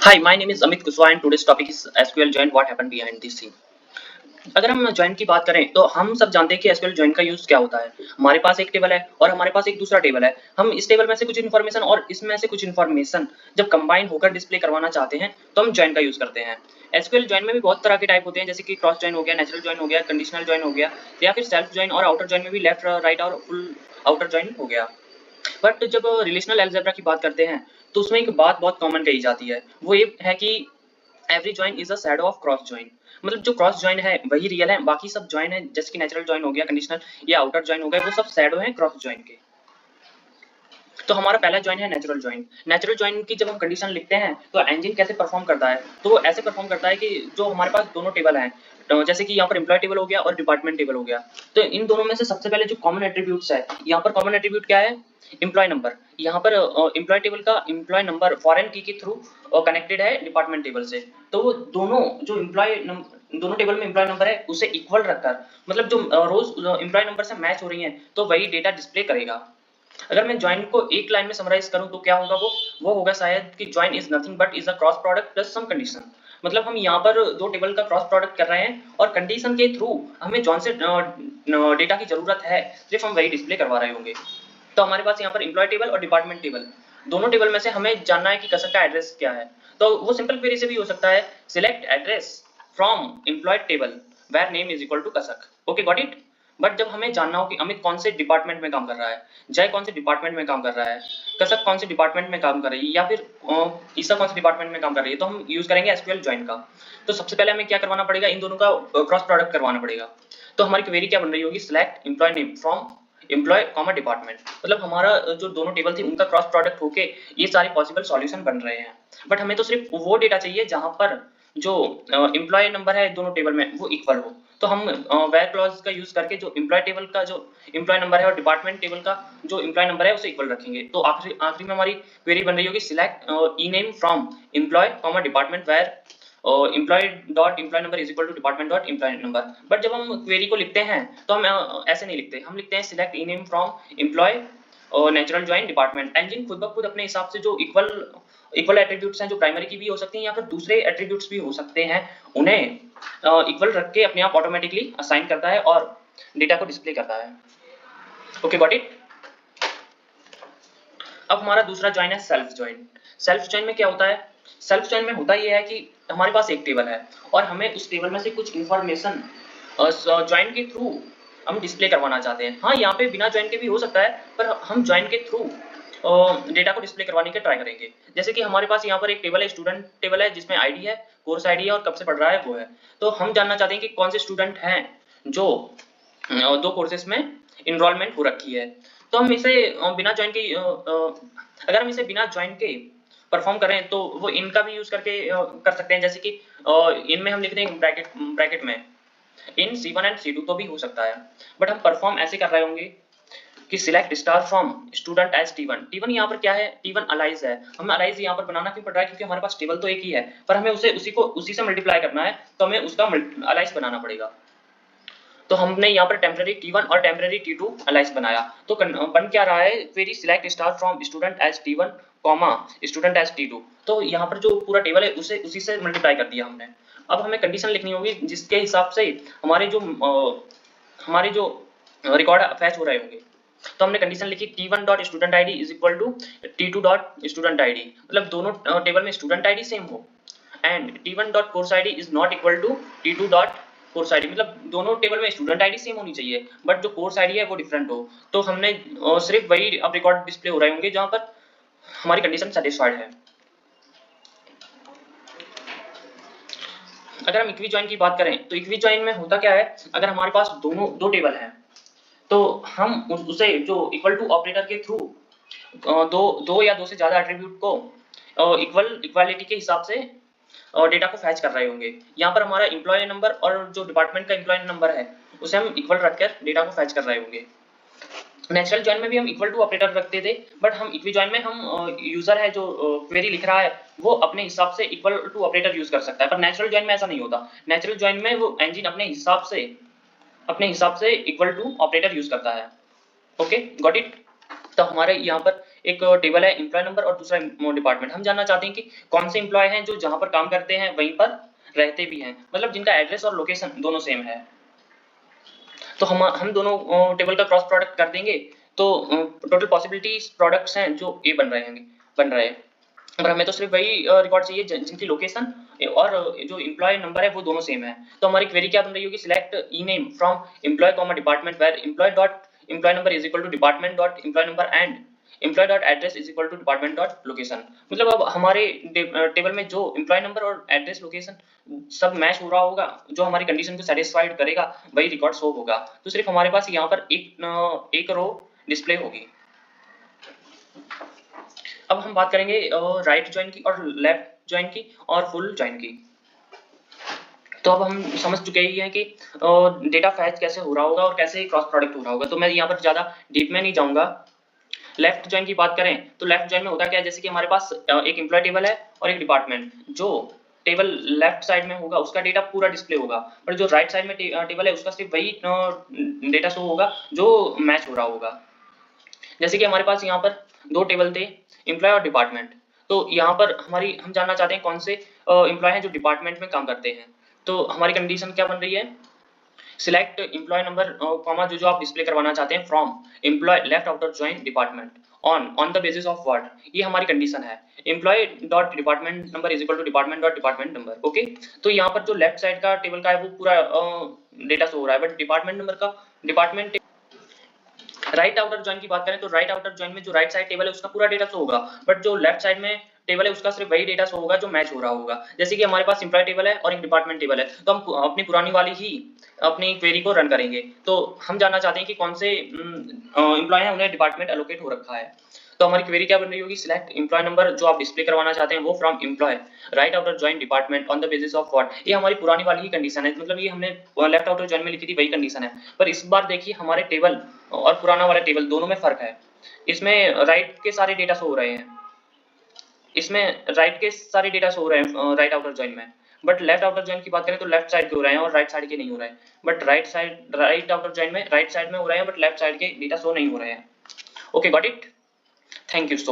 Hi, my name is Amit Kuswa and today's topic is SQL join. What happened behind the scene? अगर हम join की बात करें तो हम सब जानते हैं कि SQL ज्वाइन का यूज क्या होता है। हमारे पास एक टेबल है और हमारे पास एक दूसरा टेबल है। हम इस टेबल में से कुछ इन्फॉर्मेशन और इसमें से कुछ इन्फॉर्मेशन जब कंबाइन होकर डिस्प्ले करवाना चाहते हैं तो हम ज्वाइन का यूज करते हैं। SQL ज्वाइन में भी बहुत तरह के टाइप होते हैं, जैसे कि क्रॉस ज्वाइन हो गया, नेचुरल ज्वाइन हो गया, कंडीशनल ज्वाइन हो गया, या फिर सेल्फ ज्वाइन, और आउटर ज्वाइन में भी लेफ्ट राइट और फुल आउटर ज्वाइन हो गया। बट जब रिलेशनल अलजेब्रा की बात करते हैं तो उसमें एक बात बहुत कॉमन कही जाती है, वो ये है कि every join is a shadow of cross join. मतलब जो क्रॉस ज्वाइन है वही रियल है, बाकी सब ज्वाइन है जैसे कि नेचुरल ज्वाइन हो गया, कंडीशनल या आउटर ज्वाइन हो गया, वो सब शैडो है क्रॉस ज्वाइन के। तो हमारा पहला ज्वाइन है नेचुरल ज्वाइन। नेचुरल ज्वाइन की जब हम कंडीशन लिखते हैं तो इंजन कैसे परफॉर्म करता है, तो वो ऐसे परफॉर्म करता है कि जो हमारे पास दोनों टेबल हैं, तो जैसे कि यहाँ पर एम्प्लॉय टेबल हो गया और डिपार्टमेंट टेबल हो गया, तो इन दोनों में से सबसे पहले जो कॉमन एट्रीब्यूट्स है, यहाँ पर कॉमन एट्रीब्यूट क्या है, एम्प्लॉय नंबर। यहाँ पर एम्प्लॉय टेबल का एम्प्लॉय नंबर फॉरेन की के थ्रू कनेक्टेड है डिपार्टमेंट टेबल से, तो वो दोनों जो दोनों टेबल में एम्प्लॉय नंबर है उसे इक्वल रखकर, मतलब जो रोज एम्प्लॉय नंबर से मैच हो रही है तो वही डेटा डिस्प्ले करेगा। अगर मैं ज्वाइन को एक लाइन में समराइज करूं तो क्या होगा, वो होगा शायद कि join is nothing but is a cross product plus some condition. मतलब हम यहाँ पर दो टेबल का क्रॉस प्रोडक्ट कर रहे हैं और कंडीशन के थ्रू हमें जॉन से डेटा की जरूरत है, सिर्फ हम वही डिस्प्ले करवा रहे होंगे। तो हमारे पास यहाँ पर एम्प्लॉय टेबल और डिपार्टमेंट टेबल, दोनों टेबल में से हमें जानना है कि कसक का एड्रेस क्या है। तो वो सिंपल क्वेरी से भी हो सकता है, select address from employ table where name is equal to कसक। Okay, got it. बट जब हमें जानना हो कि अमित कौन से डिपार्टमेंट में काम कर रहा है, जय कौन से डिपार्टमेंट में काम कर रहा है, कसक कौन से डिपार्टमेंट में काम कर रही है, या फिर ईसा कौन से डिपार्टमेंट में काम कर रही है, तो हम यूज करेंगे एसक्यूएल ज्वाइन का। तो सबसे पहले हमें क्या करवाना पड़ेगा, इन दोनों का क्रॉस प्रोडक्ट करवाना पड़ेगा। तो हमारी क्वेरी क्या बन रही होगी, select employ name from employ comma department. मतलब हमारा जो दोनों टेबल थी उनका क्रॉस प्रोडक्ट होके ये सारे पॉसिबल सॉल्यूशन बन रहे हैं। बट हमें तो सिर्फ वो डेटा चाहिए जहां पर जो एम्प्लॉय नंबर है दोनों टेबल में वो इक्वल हो। तो हम वेयर क्लॉज का यूज करके जो एम्प्लॉय टेबल का जो एम्प्लॉय नंबर है और डिपार्टमेंट टेबल का जो एम्प्लॉय नंबर है उसे इक्वल रखेंगे। तो आखिरी आखिरी में हमारी क्वेरी बन रही होगी, select E name from employ comma department where employ dot employ number is equal to department dot employ number. But जब हम क्वेरी को लिखते हैं तो हम ऐसे नहीं लिखते, हम लिखते हैं select E name from employ और नेचुरल ज्वाइन डिपार्टमेंट। इंजन खुद ब खुद अपने हिसाब से जो इक्वल एट्रीब्यूट्स हैं, जो प्राइमरी की भी हो सकती हैं या फिर दूसरे एट्रीब्यूट्स भी हो सकते हैं, उन्हें इक्वल रख के अपने आप ऑटोमेटिकली असाइन करता है और डेटा को डिस्प्ले करता है। Okay, got it. अब हमारा दूसरा ज्वाइन है सेल्फ ज्वाइन। सेल्फ ज्वाइन में क्या होता है, सेल्फ ज्वाइन में होता यह है कि हमारे पास एक टेबल है और हमें उस टेबल में से कुछ इंफॉर्मेशन ज्वाइन के थ्रू हम डिस्प्ले करवाना चाहते हैं। हाँ, यहाँ पे बिना ज्वाइन के भी हो सकता है, पर हम ज्वाइन के थ्रू डेटा को डिस्प्ले करवाने के ट्राई करेंगे। जैसे कि हमारे पास यहाँ पर एक टेबल है, स्टूडेंट टेबल है, जिसमें आईडी है, कोर्स आईडी है और कब से पढ़ रहा है वो है। तो हम जानना चाहते हैं कि कौन से स्टूडेंट हैं जो दो कोर्सेज में इनरोलमेंट हो रखी है। तो हम इसे बिना ज्वाइन के अगर हम इसे बिना ज्वाइन के परफॉर्म करें तो वो इनका भी यूज करके कर सकते हैं। जैसे कि इनमें हम लिख दें ब्रैकेट में इन C1 एंड C2, तो भी हो सकता है। बट हम परफॉर्म ऐसे कर रहे होंगे कि select star from student as T1। T1 यहाँ पर क्या है, T1 अलाइज है। हमें अलाइज यहाँ पर बनाना क्यों पड़ रहा है, क्योंकि हमारे पास टेबल तो एक ही है, पर हमें उसी से मल्टीप्लाई करना है, तो हमें उसका अलाइज बनाना पड़ेगा। तो हमने यहाँ पर टेम्पररी T1 और टेम्पररी T2 अलाइज बनाया। तो बन क्या रहा है, query select star from student as T1 comma student as T2। तो यहाँ पर जो पूरा टेबल है उसी से मल्टीप्लाई कर दिया हमने। अब हमें कंडीशन लिखनी होगी जिसके हिसाब से हमारे जो रिकॉर्ड फैच हो रहे होंगे। तो हमने कंडीशन लिखी T1 dot student ID is equal to T2 dot student ID, मतलब दोनों टेबल में स्टूडेंट आईडी सेम हो, and T1 dot course ID is not equal to T2 dot course ID, मतलब दोनों टेबल में स्टूडेंट आईडी सेम होनी चाहिए but जो कोर्स आईडी है वो डिफरेंट हो। तो हमने सिर्फ वही अब रिकॉर्ड डिस्प्ले हो रहे होंगे जहां पर हमारी कंडीशन सेटिस्फाइड है। अगर हम इक्वी ज्वाइन की बात करें तो इक्वी ज्वाइन में होता क्या है, अगर हमारे पास दो टेबल हैं तो हम उसे जो इक्वल टू ऑपरेटर के थ्रू दो या दो से ज्यादा एट्रीब्यूट को इक्वालिटी के हिसाब से डेटा को फैच कर रहे होंगे। यहाँ पर हमारा एम्प्लॉय नंबर और जो डिपार्टमेंट का एम्प्लॉय नंबर है उसे हम इक्वल रखकर डेटा को फैच कर रहे होंगे। नेचुरल ज्वाइन में भी हम इक्वल टू ऑपरेटर रखते थे, बट हम इक्वी ज्वाइन में हम यूजर है जो क्वेरी लिख रहा है वो अपने हिसाब से इक्वल टू ऑपरेटर यूज कर सकता है, पर नेचुरल ज्वाइन में ऐसा नहीं होता। नेचुरल ज्वाइन में वो इंजन अपने हिसाब से इक्वल टू ऑपरेटर यूज करता है। Okay, got it. तो हमारे यहाँ पर एक टेबल है एम्प्लॉय नंबर और दूसरा डिपार्टमेंट। हम जानना चाहते हैं कि कौन से एम्प्लॉय हैं जो जहां पर काम करते हैं वहीं पर रहते भी हैं, मतलब जिनका एड्रेस और लोकेशन दोनों सेम है। तो हम दोनों टेबल का क्रॉस प्रोडक्ट कर देंगे तो टोटल पॉसिबिलिटीज प्रोडक्ट्स हैं जो ए बन रहे हैं। और हमें तो सिर्फ वही रिकॉर्ड चाहिए जिनकी लोकेशन और जो एम्प्लॉय नंबर है वो दोनों सेम है। तो हमारी क्वेरी क्या बन रही होगी, select E name from employ comma department where employ dot employ number is equal to department dot employ number and employ dot address is equal to department dot location. मतलब अब हमारे टेबल में जो employ number और address location सब match हो रहा होगा, जो हमारी कंडीशन को सेटिस्फाइड करेगा वही रिकॉर्ड शो होगा। तो सिर्फ हमारे पास यहाँ पर एक रो डिस्प्ले होगी। अब हम बात करेंगे राइट जॉइन की और लेफ्ट जॉइन की और फुल जॉइन की। तो अब हम समझ चुके ही हैं कि डेटा फैच कैसे हो रहा होगा और कैसे क्रॉस प्रोडक्ट हो रहा होगा, तो मैं यहाँ पर ज्यादा डीप में नहीं जाऊंगा। लेफ्ट जॉइन की बात करें तो लेफ्ट जॉइन में होता क्या है, जैसे कि हमारे पास एक एम्प्लॉय टेबल है और एक डिपार्टमेंट। जो टेबल लेफ्ट साइड में होगा उसका डेटा पूरा डिस्प्ले होगा, और जो राइट साइड में टेबल है उसका सिर्फ वही डेटा शो होगा जो मैच हो रहा होगा। जैसे कि हमारे पास यहाँ पर दो टेबल थे, एम्प्लॉय और डिपार्टमेंट। तो यहाँ पर हम जानना चाहते हैं कौन से एम्प्लॉय हैं जो डिपार्टमेंट में काम करते हैं। तो हमारी कंडीशन क्या बन रही है, सिलेक्ट एम्प्लॉय नंबर कॉमा जो आप डिस्प्ले करवाना चाहते हैं from employ left outer join department on the basis of what, ये हमारी कंडीशन है। Employ dot department number is equal to department dot department number. Okay, तो यहाँ पर जो लेफ्ट साइड का टेबल का है वो पूरा डेटा शो हो रहा है, बट डिपार्टमेंट नंबर का डिपार्टमेंट राइट आउटर जॉइन की बात करें तो राइट आउटर जॉइन में जो राइट साइड टेबल है उसका पूरा डेटा शो होगा, बट जो लेफ्ट साइड में टेबल है उसका सिर्फ वही डेटा शो होगा जो मैच हो रहा होगा। जैसे कि हमारे पास एम्प्लॉय टेबल है और एक डिपार्टमेंट टेबल है, तो हम अपनी पुरानी वाली ही अपनी क्वेरी को रन करेंगे। तो हम जानना चाहते हैं कि कौन से एम्प्लॉय हैं उन्हें डिपार्टमेंट एलोकेट हो रखा है। तो हमारी क्वेरी क्या बन रही होगी, सिलेक्ट एम्प्लॉय नंबर जो आप डिस्प्ले करवाना चाहते हैं वो from employ right outer join department on the basis of what. ये हमारी पुरानी वाली ही कंडीशन है, मतलब ये हमने लेफ्ट आउटर जॉइन में लिखी थी वही कंडीशन है, पर इस बार देखिए हमारे टेबल और पुराना वाला टेबल दोनों में फर्क है। इसमें राइट के सारे डेटा शो हो रहे हैं, इसमें राइट के सारे डेटा शो हो रहे हैं राइट आउटर जॉइन में, बट लेफ्ट आउटर जॉइन की बात करें तो लेफ्ट साइड के हो रहे हैं और राइट साइड के नहीं हो रहे हैं। बट राइट आउटर जॉइन में राइट साइड में हो रहे हैं बट लेफ्ट साइड के डेटा शो नहीं हो रहे हैं। Okay, got it, thank you so